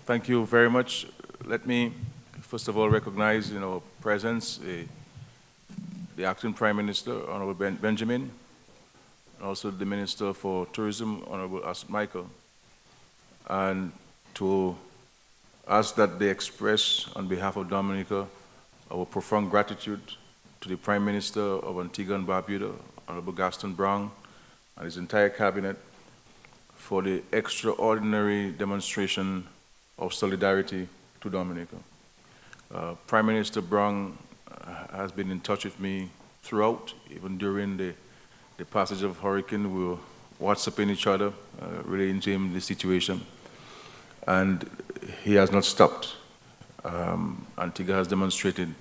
Thank you very much. Let me, first of all, recognize, presence, the acting Prime Minister, Honorable Benjamin, and also the Minister for Tourism, Honorable Asot Michael, and to ask that they express, on behalf of Dominica, our profound gratitude to the Prime Minister of Antigua and Barbuda, Honorable Gaston Brown, and his entire cabinet for the extraordinary demonstration of solidarity to Dominica. Prime Minister Brown has been in touch with me throughout, even during the passage of hurricane. We were WhatsApping each other, relating to him the situation, and he has not stopped. Antigua has demonstrated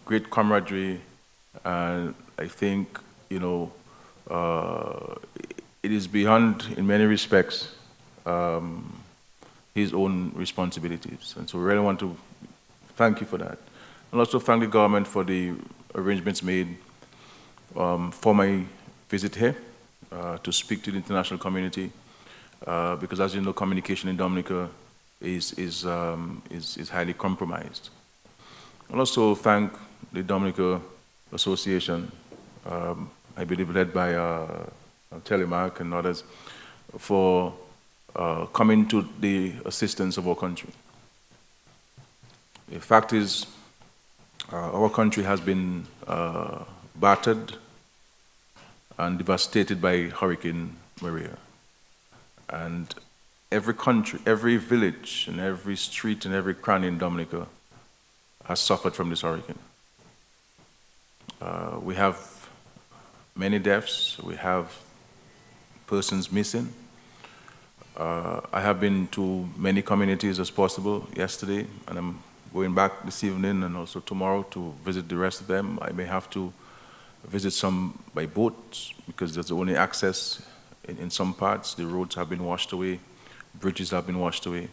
great camaraderie, and I think, it is beyond, in many respects, his own responsibilities. And so we really want to thank you for that. And also thank the government for the arrangements made for my visit here to speak to the international community, because as you know, communication in Dominica is highly compromised. And also thank the Dominica Association, I believe led by Telemark and others, for coming to the assistance of our country. The fact is, our country has been battered and devastated by Hurricane Maria. And every country, every village, and every street and every cranny in Dominica has suffered from this hurricane. We have many deaths, we have persons missing. I have been to many communities as possible yesterday, and I'm going back this evening and also tomorrow to visit the rest of them. I may have to visit some by boat because there's only access in some parts. The roads have been washed away, bridges have been washed away,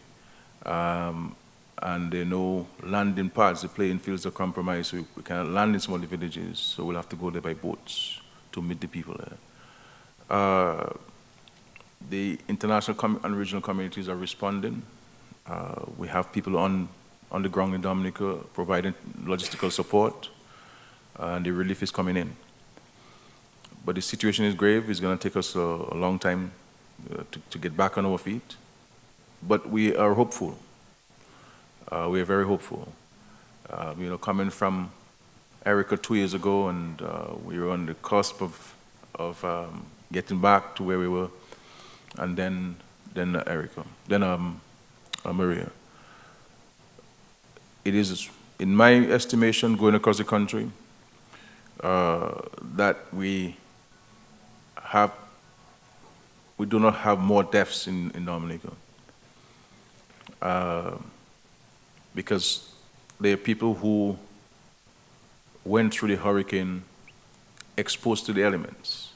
and there are no landing pads. The playing fields are compromised, so we cannot land in some of the villages, so we'll have to go there by boats to meet the people there. The international and regional communities are responding. We have people on the ground in Dominica providing logistical support, and the relief is coming in. But the situation is grave. It's going to take us a long time to get back on our feet. But we are hopeful. We are very hopeful. Coming from Erica 2 years ago, and we were on the cusp of getting back to where we were, and then Maria. It is, in my estimation, going across the country, that we do not have more deaths in Dominica, because there are people who went through the hurricane exposed to the elements.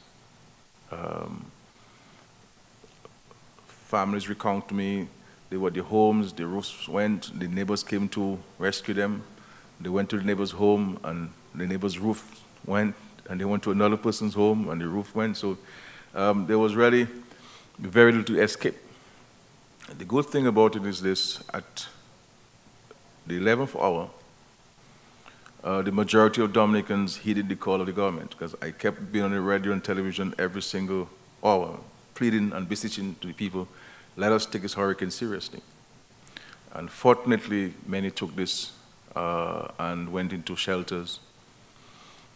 Families recount to me, they were at their homes, the roofs went, the neighbors came to rescue them. They went to the neighbor's home, and the neighbor's roof went, and they went to another person's home, and the roof went. So there was really very little escape. The good thing about it is this: at the 11th hour, the majority of Dominicans heeded the call of the government, because I kept being on the radio and television every single hour, pleading and beseeching to the people, let us take this hurricane seriously. And fortunately, many took this and went into shelters,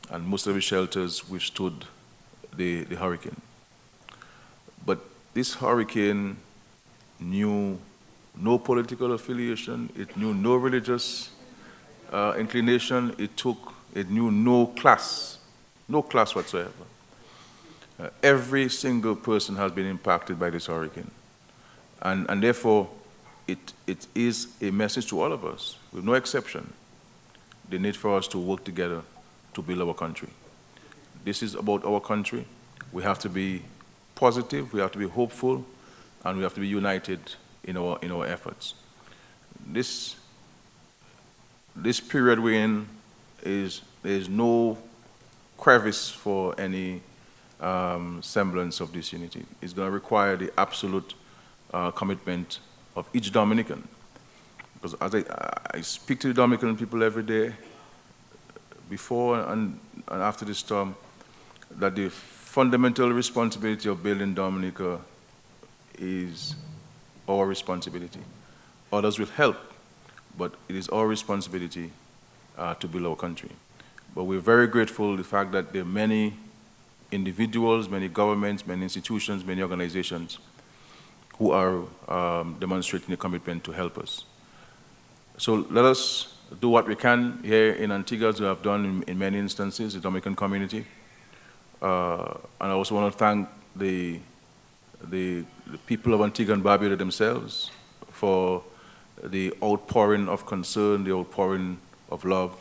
and most of the shelters withstood the hurricane. But this hurricane knew no political affiliation, it knew no religious inclination, it knew no class whatsoever. Every single person has been impacted by this hurricane. And therefore, it is a message to all of us, with no exception, the need for us to work together to build our country. This is about our country. We have to be positive, we have to be hopeful, and we have to be united in our efforts. This period we're in there's no crevice for any semblance of disunity. It's going to require the absolute commitment of each Dominican. Because as I speak to the Dominican people every day, before and after the storm, that the fundamental responsibility of building Dominica is our responsibility. Others will help, but it is our responsibility to build our country. But we're very grateful for the fact that there are many individuals, many governments, many institutions, many organizations who are demonstrating a commitment to help us. So let us do what we can here in Antigua, as we have done in many instances, the Dominican community. And I also want to thank the people of Antigua and Barbuda themselves for the outpouring of concern, the outpouring of love,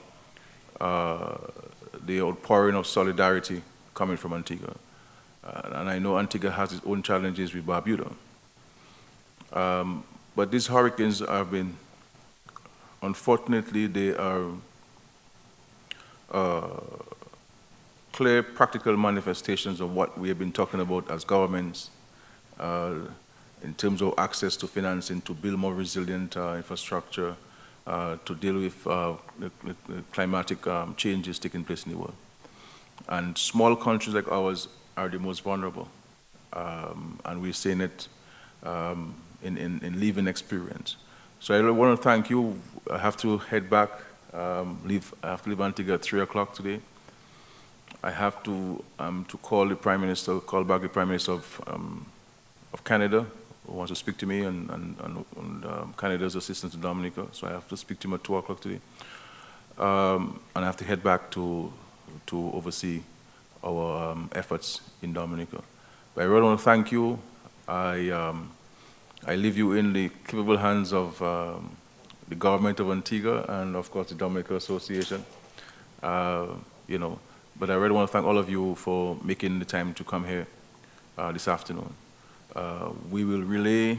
the outpouring of solidarity coming from Antigua. And I know Antigua has its own challenges with Barbuda. But these hurricanes have been, unfortunately, they are clear, practical manifestations of what we have been talking about as governments in terms of access to financing to build more resilient infrastructure, to deal with the climatic changes taking place in the world. And small countries like ours are the most vulnerable. And we're seeing it in living experience. So I want to thank you. I have to head back, I have to leave Antigua at 3 o'clock today. I have to call the Prime Minister, call back the Prime Minister of Canada, who wants to speak to me, and Canada's assistant to Dominica. So I have to speak to him at 2 o'clock today. And I have to head back to oversee our efforts in Dominica. But I really want to thank you. I leave you in the capable hands of the government of Antigua and, of course, the Dominica Association. But I really want to thank all of you for making the time to come here this afternoon. We will relay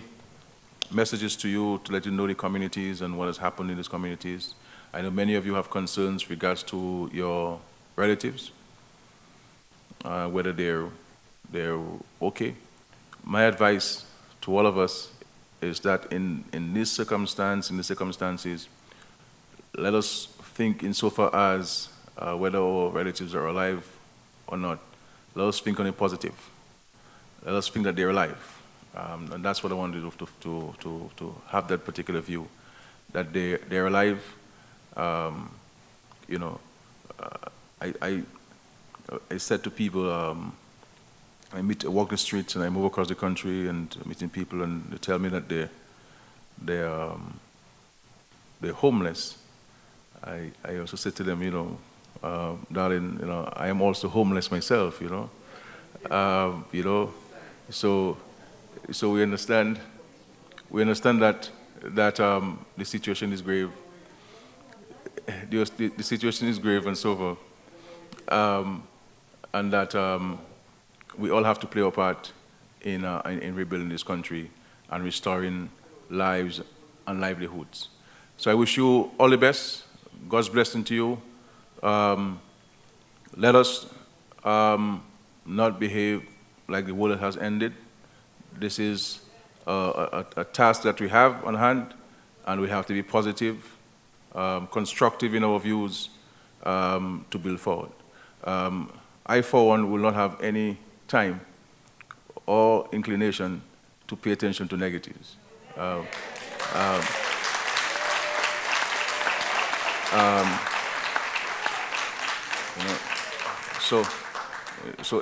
messages to you to let you know the communities and what has happened in these communities. I know many of you have concerns with regards to your relatives, whether they're okay. My advice to all of us is that in this circumstances, let us think insofar as whether our relatives are alive or not. Let us think on a positive. Let us think that they're alive. And that's what I wanted to have that particular view, that they're alive. I said to people, I walk the streets and I move across the country and meeting people, and they tell me that they're homeless. I also said to them, darling, I am also homeless myself, So we understand that the situation is grave. The situation is grave and so forth, and that we all have to play our part in rebuilding this country and restoring lives and livelihoods. So I wish you all the best. God's blessing to you. Let us not behave like the world has ended. This is a task that we have on hand, and we have to be positive, constructive in our views to build forward. I, for one, will not have any time or inclination to pay attention to negatives. So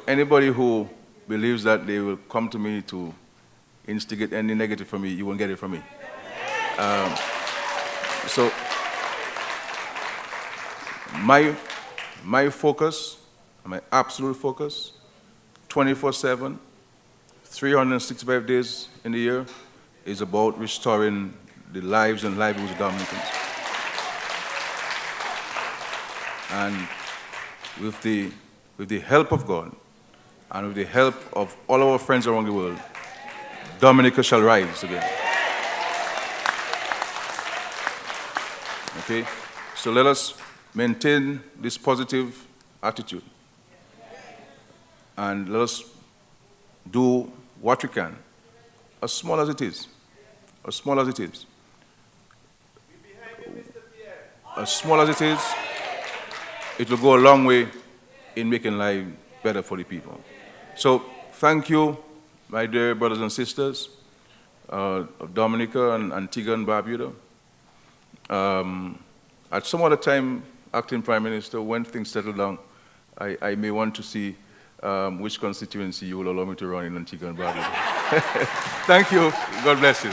anybody who believes that they will come to me to instigate any negative from me, you won't get it from me. So my focus, my absolute focus, 24/7, 365 days in the year, is about restoring the lives and livelihoods of Dominicans. And with the help of God and with the help of all our friends around the world, Dominica shall rise again. Okay? So let us maintain this positive attitude. And let us do what we can, as small as it is, as small as it is, as small as it is, it will go a long way in making life better for the people. So thank you, my dear brothers and sisters of Dominica and Antigua and Barbuda. At some other time, Acting Prime Minister, when things settle down, I may want to see which constituency you will allow me to run in Antigua and Barbuda. Thank you. God bless you.